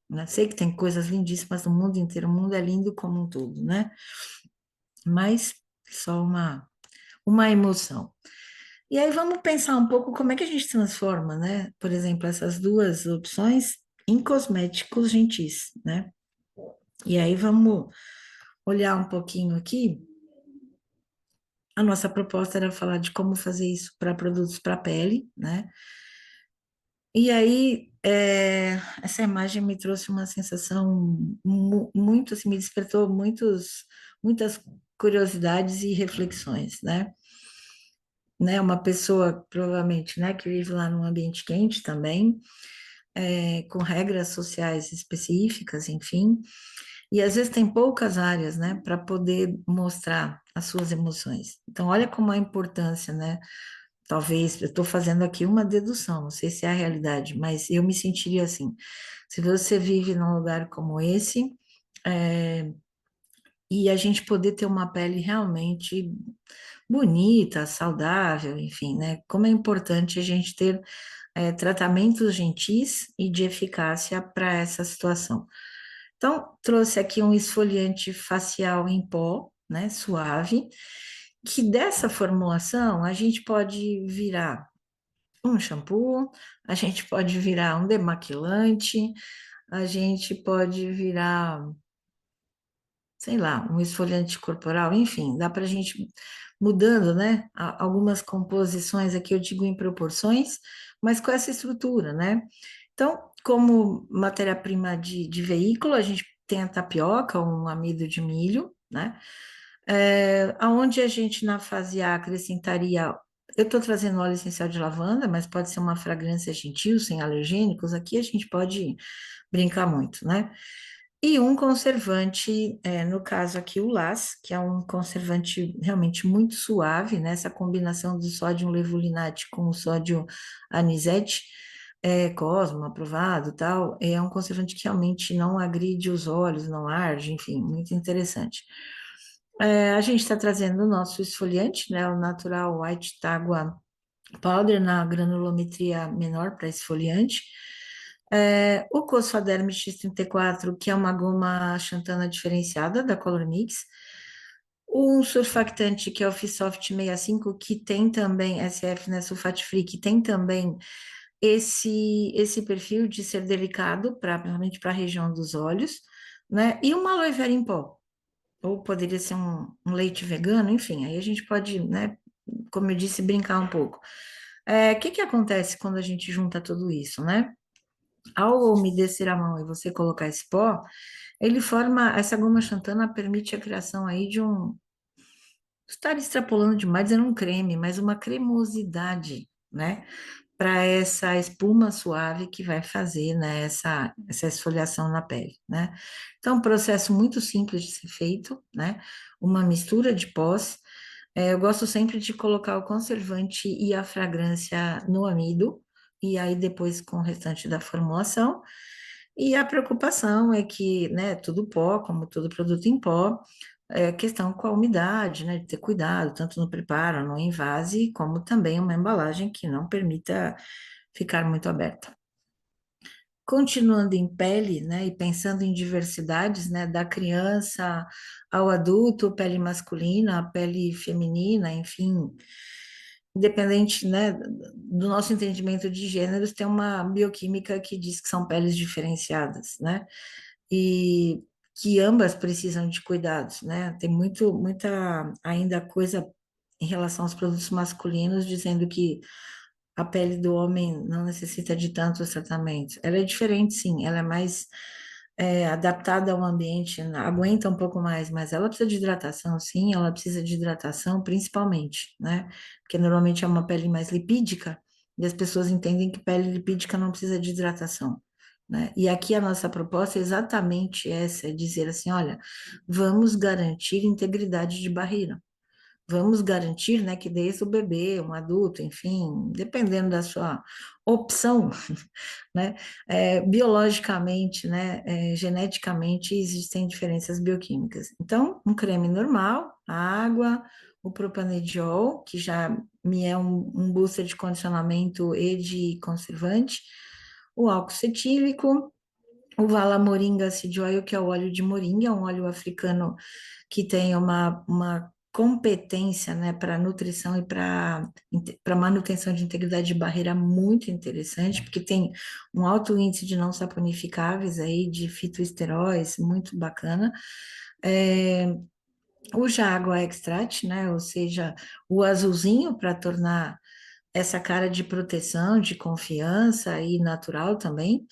né? Sei que tem coisas lindíssimas no mundo inteiro, o mundo é lindo como um todo, né? Mas só uma emoção. E aí vamos pensar um pouco como é que a gente transforma, né? Por exemplo, essas duas opções em cosméticos gentis, né? E aí vamos olhar um pouquinho aqui. A nossa proposta era falar de como fazer isso para produtos para pele, né? E aí, essa imagem me trouxe uma sensação muito, assim, me despertou muitas curiosidades e reflexões, né? Uma pessoa, provavelmente, né, que vive lá num ambiente quente também, com regras sociais específicas, enfim, e às vezes tem poucas áreas, né, para poder mostrar as suas emoções. Então, olha como a importância, né? Talvez eu estou fazendo aqui uma dedução, não sei se é a realidade, mas eu me sentiria assim. Se você vive num lugar como esse, é, e a gente poder ter uma pele realmente bonita, saudável, enfim, né? Como é importante a gente ter tratamentos gentis e de eficácia para essa situação. Então, trouxe aqui um esfoliante facial em pó, né? Suave, que dessa formulação a gente pode virar um shampoo, a gente pode virar um demaquilante, a gente pode virar, sei lá, um esfoliante corporal, enfim, dá para a gente mudando, né? Algumas composições aqui, eu digo em proporções, mas com essa estrutura, né? Então, como matéria-prima de veículo, a gente tem a tapioca, um amido de milho, né? Aonde a gente na fase A acrescentaria, eu estou trazendo óleo essencial de lavanda, mas pode ser uma fragrância gentil, sem alergênicos, aqui a gente pode brincar muito, né? E um conservante, no caso aqui o LAS, que é um conservante realmente muito suave, né? Essa combinação do sódio levulinate com o sódio anisete, Cosmo, aprovado, tal, é um conservante que realmente não agride os olhos, não arde, enfim, muito interessante. A gente está trazendo o nosso esfoliante, né, o Natural White Tagua Powder na granulometria menor para esfoliante. O Cosfaderm X34, que é uma goma xantana diferenciada da Color Mix. Um surfactante, que é o Fisoft 65, que tem também SF, né, sulfate free, que tem também esse perfil de ser delicado, principalmente para a região dos olhos, né? E uma aloe vera em pó, ou poderia ser um leite vegano, enfim, aí a gente pode, né, como eu disse, brincar um pouco. O que que acontece quando a gente junta tudo isso, né? Ao umedecer a mão e você colocar esse pó, ele forma, essa goma xantana permite a criação aí de estar extrapolando demais, dizendo um creme, mas uma cremosidade, né? para essa espuma suave que vai fazer, né, essa esfoliação na pele, né? Então, um processo muito simples de ser feito, né? Uma mistura de pós. Eu gosto sempre de colocar o conservante e a fragrância no amido, e aí depois com o restante da formulação. E a preocupação é que, né, tudo pó, como todo produto em pó, é questão com a umidade, né, de ter cuidado, tanto no preparo, no envase, como também uma embalagem que não permita ficar muito aberta. Continuando em pele, né, e pensando em diversidades, né, da criança ao adulto, pele masculina, pele feminina, enfim, independente, né, do nosso entendimento de gêneros, tem uma bioquímica que diz que são peles diferenciadas, né, e que ambas precisam de cuidados, né, tem muita ainda coisa em relação aos produtos masculinos, dizendo que a pele do homem não necessita de tantos tratamentos. Ela é diferente, sim, ela é mais adaptada ao ambiente, aguenta um pouco mais, mas ela precisa de hidratação, sim, ela precisa de hidratação principalmente, né? Porque normalmente é uma pele mais lipídica, e as pessoas entendem que pele lipídica não precisa de hidratação. Né? E aqui a nossa proposta é exatamente essa, é dizer assim, olha, vamos garantir integridade de barreira. Vamos garantir, né, que desde o bebê, um adulto, enfim, dependendo da sua opção, né, biologicamente, né, geneticamente existem diferenças bioquímicas. Então, um creme normal, a água, o propanediol, que já me é um booster de condicionamento e de conservante, o álcool cetílico, o Vala Moringa Seed Oil, que é o óleo de moringa, é um óleo africano que tem uma competência, né, para nutrição e para manutenção de integridade de barreira muito interessante, porque tem um alto índice de não saponificáveis aí, de fitoesteróis, muito bacana. É, o Jaguar Extract, né, ou seja, o azulzinho para tornar essa cara de proteção, de confiança e natural também,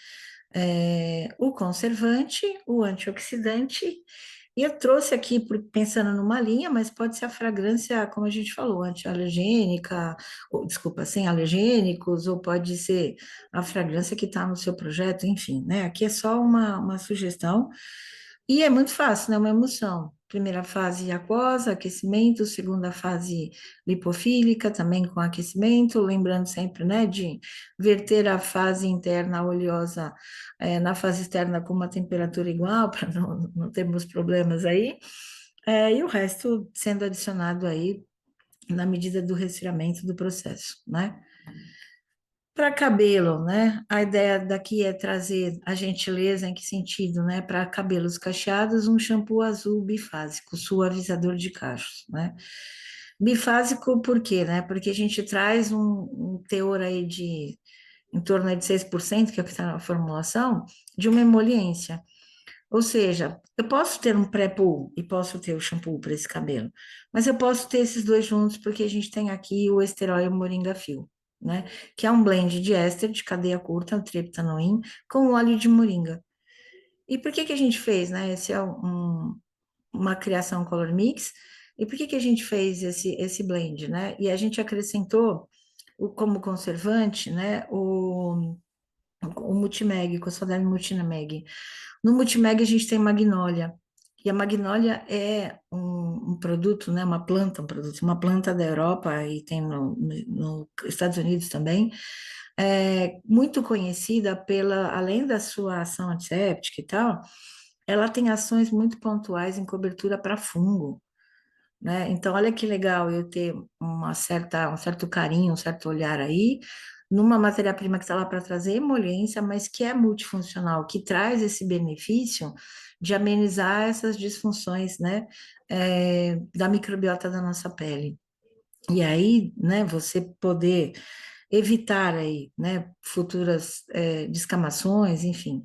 o conservante, o antioxidante, e eu trouxe aqui pensando numa linha, mas pode ser a fragrância, como a gente falou, anti-alergênica, ou desculpa, sem alergênicos, ou pode ser a fragrância que está no seu projeto, enfim, né? Aqui é só uma sugestão. E é muito fácil, né? Uma emoção. Primeira fase aquosa, aquecimento, segunda fase lipofílica, também com aquecimento, lembrando sempre, né, de verter a fase interna oleosa na fase externa com uma temperatura igual, para não termos problemas aí, e o resto sendo adicionado aí na medida do resfriamento do processo, né? Para cabelo, né? A ideia daqui é trazer a gentileza, em que sentido, né? Para cabelos cacheados, um shampoo azul bifásico, suavizador de cachos, né? Bifásico por quê, né? Porque a gente traz um teor aí de em torno aí de 6%, que é o que está na formulação, de uma emoliência. Ou seja, eu posso ter um pré-poo e posso ter o shampoo para esse cabelo, mas eu posso ter esses dois juntos porque a gente tem aqui o esterói e o moringa fio, né? Que é um blend de éster de cadeia curta, o triptanoin, com óleo de moringa. E por que que a gente fez, né? Esse é uma criação color mix. E por que que a gente fez esse blend, né? E a gente acrescentou como conservante, né? O Multimeg, o Sodexo Multimeg. No Multimeg a gente tem magnólia. E a magnólia é um produto, né, uma planta da Europa e tem no Estados Unidos também, muito conhecida além da sua ação antisséptica e tal, ela tem ações muito pontuais em cobertura para fungo, né? Então, olha que legal eu ter um certo carinho, um certo olhar aí, numa matéria-prima que está lá para trazer emoliência, mas que é multifuncional, que traz esse benefício de amenizar essas disfunções, né, da microbiota da nossa pele. E aí, né, você poder evitar aí, né, futuras descamações, enfim.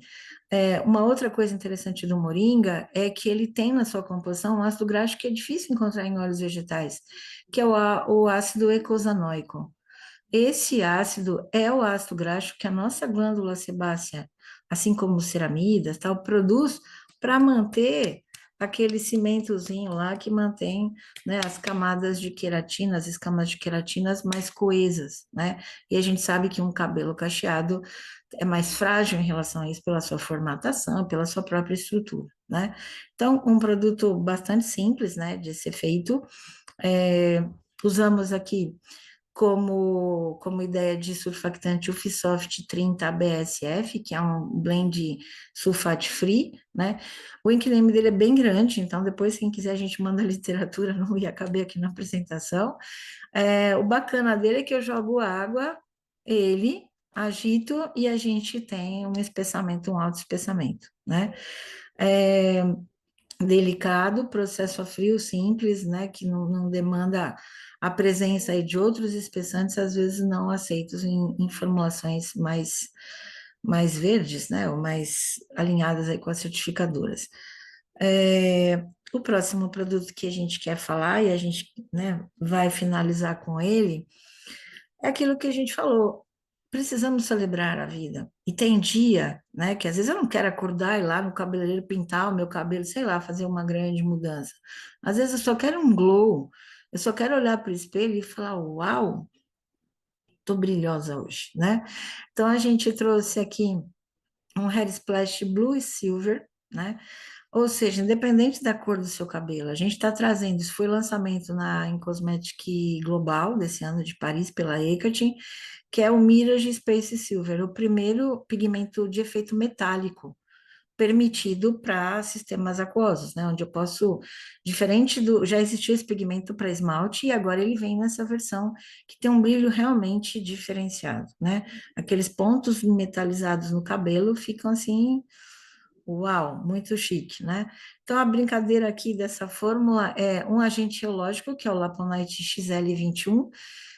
Uma outra coisa interessante do moringa é que ele tem na sua composição um ácido graxo que é difícil encontrar em óleos vegetais, que é o ácido eicosanoico. Esse ácido é o ácido graxo que a nossa glândula sebácea, assim como ceramidas, tal, produz para manter aquele cimentozinho lá que mantém, né, as camadas de queratina, as escamas de queratinas mais coesas, né? E a gente sabe que um cabelo cacheado é mais frágil em relação a isso pela sua formatação, pela sua própria estrutura, né? Então, um produto bastante simples, né, de ser feito. É, usamos aqui como ideia de surfactante o Fisoft 30 BSF, que é um blend sulfate free, né? O ink name dele é bem grande, então depois, quem quiser, a gente manda a literatura, não ia caber aqui na apresentação. O bacana dele é que eu jogo água, ele, agito e a gente tem um espessamento, um alto espessamento, né? É, delicado, processo a frio simples, né, que não demanda a presença aí de outros espessantes, às vezes não aceitos em formulações mais verdes, né, ou mais alinhadas aí com as certificadoras. O próximo produto que a gente quer falar e a gente, né, vai finalizar com ele é aquilo que a gente falou. Precisamos celebrar a vida. E tem dia, né, que às vezes eu não quero acordar e ir lá no cabeleireiro pintar o meu cabelo, sei lá, fazer uma grande mudança. Às vezes eu só quero um glow. Eu só quero olhar para o espelho e falar: "Uau, tô brilhosa hoje", né? Então a gente trouxe aqui um Hair Splash Blue e Silver, né? Ou seja, independente da cor do seu cabelo, a gente está trazendo, isso foi lançamento em Cosmetic Global desse ano de Paris pela Eclat, que é o Mirage Space Silver, o primeiro pigmento de efeito metálico permitido para sistemas aquosos, né? Onde eu posso, diferente do, já existia esse pigmento para esmalte e agora ele vem nessa versão que tem um brilho realmente diferenciado, né? Aqueles pontos metalizados no cabelo ficam assim. Uau, muito chique, né? Então, a brincadeira aqui dessa fórmula é um agente geológico, que é o Laponite XL21.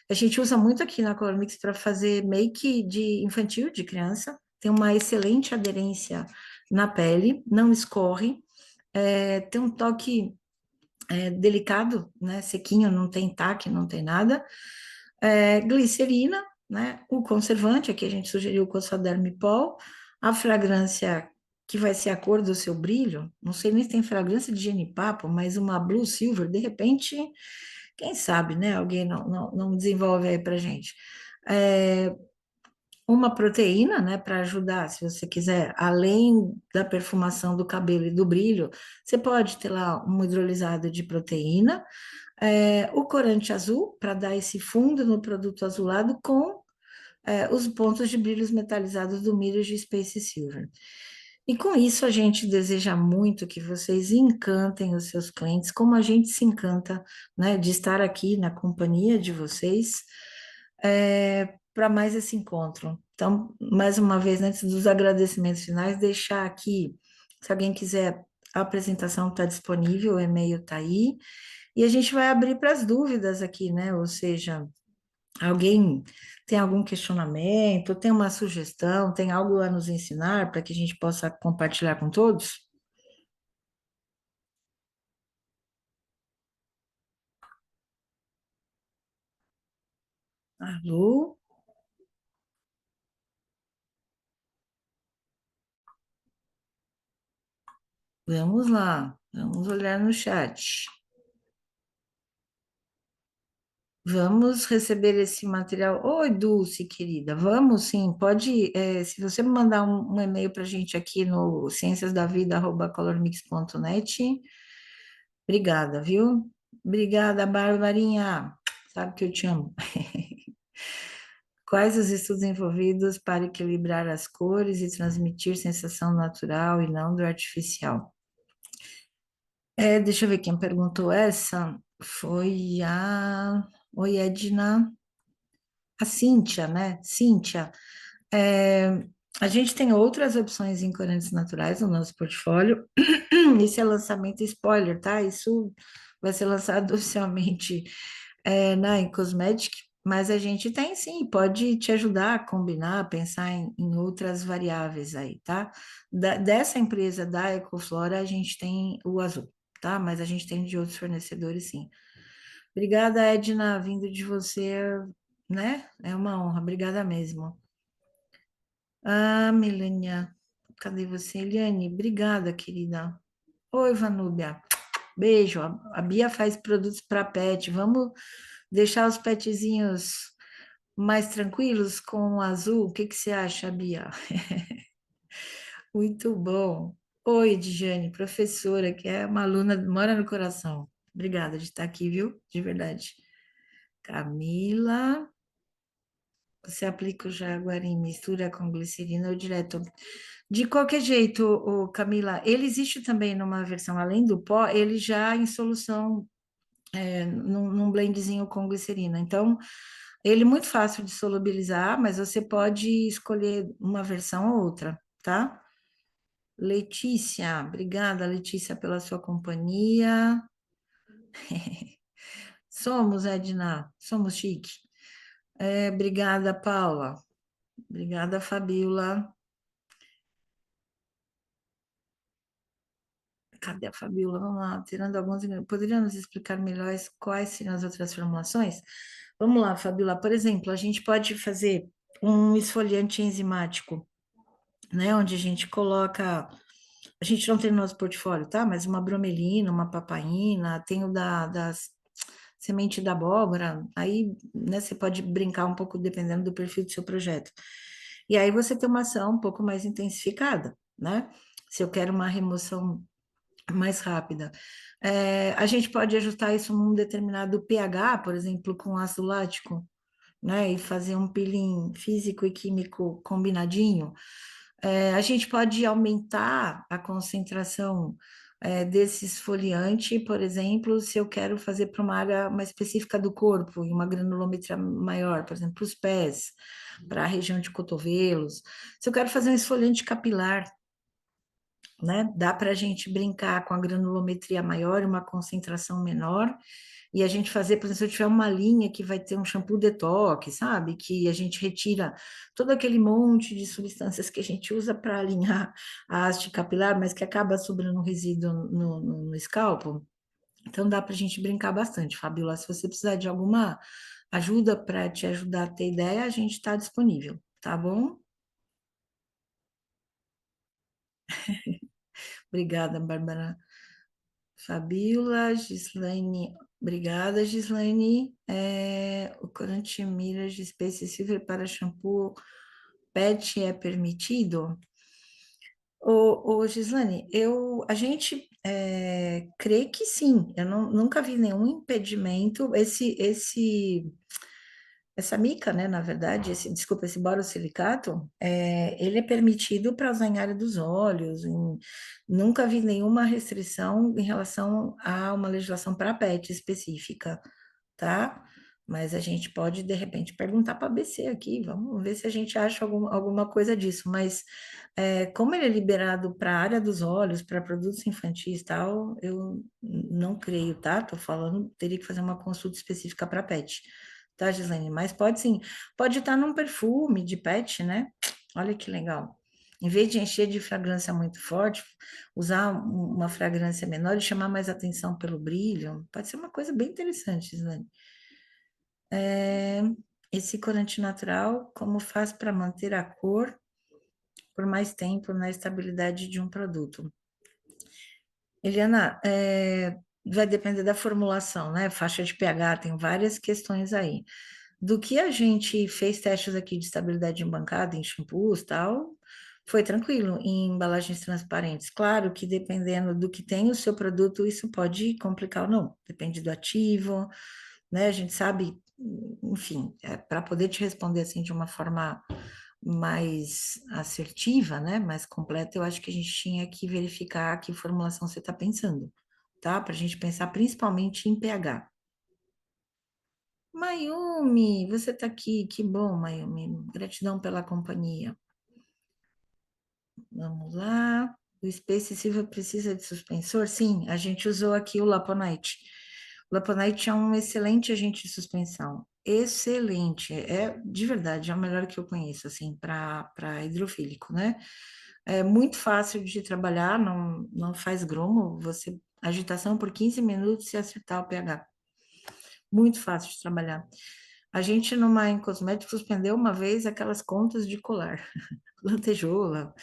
A gente usa muito aqui na Color Mix para fazer make de infantil, de criança. Tem uma excelente aderência na pele, não escorre, tem um toque delicado, né? Sequinho, não tem taque, não tem nada. Glicerina, né? O conservante, aqui a gente sugeriu o Cosadermipol, a fragrância que vai ser a cor do seu brilho, não sei nem se tem fragrância de genipapo, mas uma Blue Silver, de repente, quem sabe, né? Alguém não desenvolve aí pra gente. É, uma proteína, né, para ajudar, se você quiser, além da perfumação do cabelo e do brilho, você pode ter lá um hidrolisado de proteína, o corante azul, para dar esse fundo no produto azulado com os pontos de brilhos metalizados do Mirage Space Silver. E com isso a gente deseja muito que vocês encantem os seus clientes, como a gente se encanta, né, de estar aqui na companhia de vocês, para mais esse encontro. Então, mais uma vez, antes dos agradecimentos finais, deixar aqui, se alguém quiser, a apresentação está disponível, o e-mail está aí, e a gente vai abrir para as dúvidas aqui, né? Ou seja, alguém tem algum questionamento, tem uma sugestão, tem algo a nos ensinar para que a gente possa compartilhar com todos? Alô? Vamos lá, vamos olhar no chat. Vamos receber esse material. Oi, Dulce, querida, vamos sim, pode, se você me mandar um e-mail para a gente aqui no cienciasdavida@colormix.net, obrigada, viu? Obrigada, Barbarinha, sabe que eu te amo. Quais os estudos envolvidos para equilibrar as cores e transmitir sensação natural e não do artificial? Deixa eu ver quem perguntou essa. Foi a. Oi, Edna. A Cíntia, né? Cíntia. É, a gente tem outras opções em corantes naturais no nosso portfólio. Esse é lançamento spoiler, tá? Isso vai ser lançado oficialmente na Incosmetic, mas a gente tem sim, pode te ajudar a combinar, a pensar em outras variáveis aí, tá? Dessa empresa da Ecoflora, a gente tem o azul, tá? Mas a gente tem de outros fornecedores sim. Obrigada, Edna, vindo de você, né? É uma honra, obrigada mesmo. Ah, Milênia, cadê você? Eliane, obrigada, querida. Oi, Vanúbia. Beijo. A Bia faz produtos para pet. Vamos deixar os petzinhos mais tranquilos com o azul? O que que você acha, Bia? Muito bom. Oi, Dijane, professora, que é uma aluna, mora no coração. Obrigada de estar aqui, viu? De verdade. Camila, você aplica o Jaguarim, mistura com glicerina ou direto? De qualquer jeito, Camila, ele existe também numa versão além do pó, ele já em solução, num blendzinho com glicerina. Então, ele é muito fácil de solubilizar, mas você pode escolher uma versão ou outra, tá? Letícia, obrigada, Letícia, pela sua companhia. Somos, Edna, somos chique. Obrigada, Paula. Obrigada, Fabiola. Cadê a Fabiola? Vamos lá, tirando alguns. Poderia nos explicar melhor quais seriam as outras formulações? Vamos lá, Fabiola. Por exemplo, a gente pode fazer um esfoliante enzimático, né? Onde a gente coloca. A gente não tem no nosso portfólio, tá? Mas uma bromelina, uma papaina, tem o das semente da abóbora, aí, né, você pode brincar um pouco dependendo do perfil do seu projeto. E aí você tem uma ação um pouco mais intensificada, né? Se eu quero uma remoção mais rápida. A gente pode ajustar isso num determinado pH, por exemplo, com ácido lático, né? E fazer um peeling físico e químico combinadinho. A gente pode aumentar a concentração desse esfoliante, por exemplo, se eu quero fazer para uma área mais específica do corpo, e uma granulometria maior, por exemplo, para os pés, para a região de cotovelos. Se eu quero fazer um esfoliante capilar, né? Dá para a gente brincar com a granulometria maior e uma concentração menor, e a gente fazer, por exemplo, se eu tiver uma linha que vai ter um shampoo detox, sabe? Que a gente retira todo aquele monte de substâncias que a gente usa para alinhar a haste capilar, mas que acaba sobrando resíduo no escalpo. Então dá para a gente brincar bastante, Fabiola. Se você precisar de alguma ajuda para te ajudar a ter ideia, a gente está disponível, tá bom? Obrigada, Bárbara. Fabiola, Gislaine, obrigada, Gislaine. O corante Mirage Space Silver para shampoo PET é permitido? Gislaine, a gente crê que sim. Eu nunca vi nenhum impedimento. Essa mica, né, na verdade, desculpa, esse borosilicato, ele é permitido para usar em área dos olhos, nunca vi nenhuma restrição em relação a uma legislação para PET específica, tá? Mas a gente pode, de repente, perguntar para a ABC aqui, vamos ver se a gente acha alguma coisa disso, mas como ele é liberado para a área dos olhos, para produtos infantis e tal, eu não creio, tá? Tô falando, teria que fazer uma consulta específica para PET, tá, Gislaine? Mas pode sim, pode estar num perfume de PET, né? Olha que legal. Em vez de encher de fragrância muito forte, usar uma fragrância menor e chamar mais atenção pelo brilho, pode ser uma coisa bem interessante, Gislaine. É, esse corante natural, como faz para manter a cor por mais tempo na estabilidade de um produto? Eliana, vai depender da formulação, né? Faixa de pH, tem várias questões aí. Do que a gente fez testes aqui de estabilidade em bancada, em shampoos e tal, foi tranquilo em embalagens transparentes. Claro que dependendo do que tem o seu produto, isso pode complicar ou não. Depende do ativo, né? A gente sabe, enfim, para poder te responder assim de uma forma mais assertiva, né? Mais completa, eu acho que a gente tinha que verificar que formulação você está pensando, tá? Para a gente pensar principalmente em pH. Mayumi, você está aqui, que bom, Mayumi. Gratidão pela companhia. Vamos lá. O Space Silver precisa de suspensor? Sim, a gente usou aqui o Laponite. O Laponite é um excelente agente de suspensão. Excelente. É de verdade, é o melhor que eu conheço, assim, para hidrofílico, né? É muito fácil de trabalhar, não faz gromo. Você, agitação por 15 minutos e acertar o pH. Muito fácil de trabalhar. A gente, numa em cosméticos, suspendeu uma vez aquelas contas de colar, lantejoula.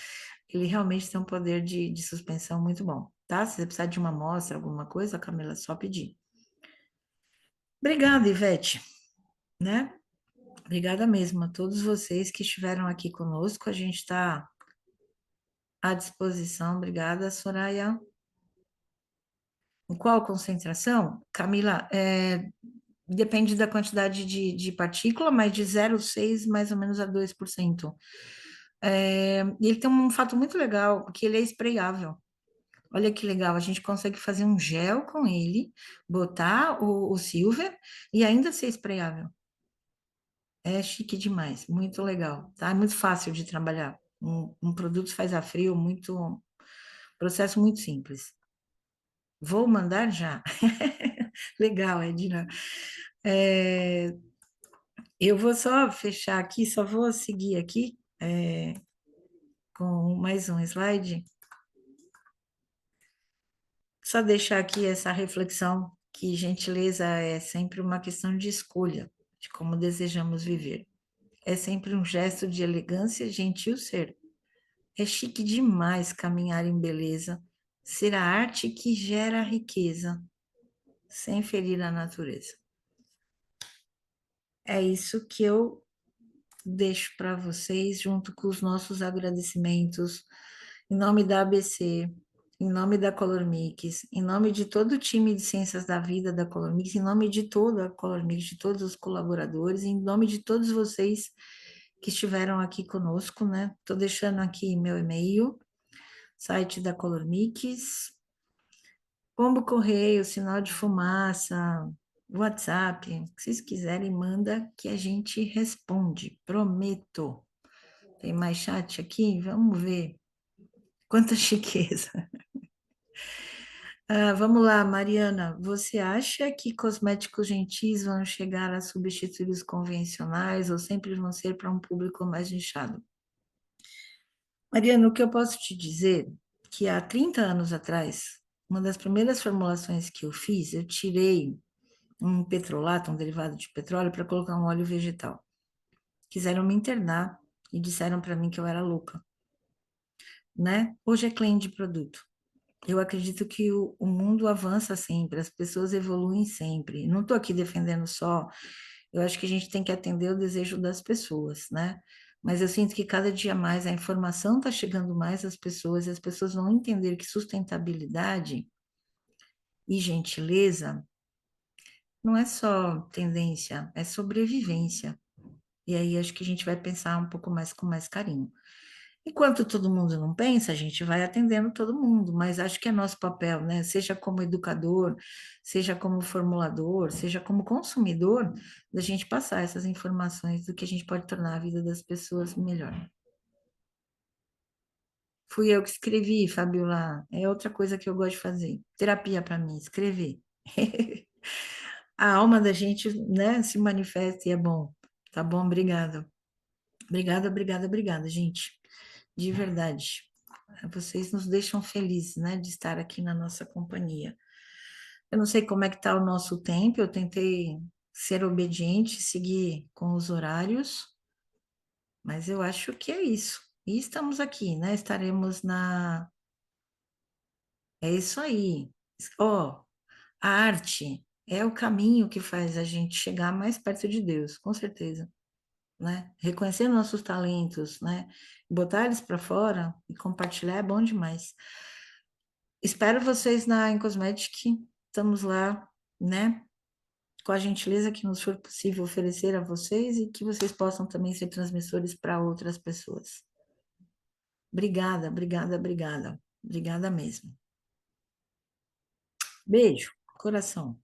Ele realmente tem um poder de suspensão muito bom, tá? Se você precisar de uma amostra, alguma coisa, Camila, é só pedir. Obrigada, Ivete, né? Obrigada mesmo a todos vocês que estiveram aqui conosco. A gente está à disposição. Obrigada, Soraya. Em qual concentração? Camila, depende da quantidade de partícula, mas de 0,6 mais ou menos a 2%. E ele tem um fato muito legal, que ele é sprayável. Olha que legal, a gente consegue fazer um gel com ele, botar o silver e ainda ser sprayável. É chique demais, muito legal, tá? É muito fácil de trabalhar. Um produto faz a frio, processo muito simples. Vou mandar já. Legal, Edna. É, eu vou só fechar aqui, só vou seguir aqui com mais um slide. Só deixar aqui essa reflexão que gentileza é sempre uma questão de escolha, de como desejamos viver. É sempre um gesto de elegância, gentil ser. É chique demais caminhar em beleza, ser a arte que gera a riqueza, sem ferir a natureza. É isso que eu deixo para vocês, junto com os nossos agradecimentos, em nome da ABC, em nome da Color Mix, em nome de todo o time de Ciências da Vida da Color Mix, em nome de toda a Color Mix, de todos os colaboradores, em nome de todos vocês que estiveram aqui conosco, né? Estou deixando aqui meu e-mail, site da Color Mix, pombo correio, sinal de fumaça, WhatsApp, o que vocês quiserem, manda que a gente responde, prometo. Tem mais chat aqui? Vamos ver. Quanta chiqueza. Vamos lá, Mariana. Você acha que cosméticos gentis vão chegar a substituir os convencionais ou sempre vão ser para um público mais nichado? Mariana, o que eu posso te dizer é que há 30 anos atrás, uma das primeiras formulações que eu fiz, eu tirei um petrolato, um derivado de petróleo, para colocar um óleo vegetal. Quiseram me internar e disseram para mim que eu era louca, né? Hoje é claim de produto. Eu acredito que o mundo avança sempre, as pessoas evoluem sempre. Não estou aqui defendendo só, eu acho que a gente tem que atender o desejo das pessoas, né? Mas eu sinto que cada dia mais a informação está chegando mais às pessoas e as pessoas vão entender que sustentabilidade e gentileza não é só tendência, é sobrevivência. E aí acho que a gente vai pensar um pouco mais com mais carinho. Enquanto todo mundo não pensa, a gente vai atendendo todo mundo, mas acho que é nosso papel, né? Seja como educador, seja como formulador, seja como consumidor, da gente passar essas informações do que a gente pode tornar a vida das pessoas melhor. Fui eu que escrevi, Fabiola. É outra coisa que eu gosto de fazer. Terapia para mim, escrever. A alma da gente, né, se manifesta e é bom. Tá bom? Obrigada. Obrigada, obrigada, obrigada, gente. De verdade. Vocês nos deixam felizes, né, de estar aqui na nossa companhia. Eu não sei como é que está o nosso tempo, eu tentei ser obediente, seguir com os horários, mas eu acho que é isso. E estamos aqui, né? Estaremos na. É isso aí. Ó, a arte é o caminho que faz a gente chegar mais perto de Deus, com certeza, né? Reconhecer nossos talentos, né? Botar eles para fora e compartilhar é bom demais. Espero vocês na Incosmetic. Estamos lá, né? Com a gentileza que nos for possível oferecer a vocês e que vocês possam também ser transmissores para outras pessoas. Obrigada, obrigada, obrigada. Obrigada mesmo. Beijo, coração.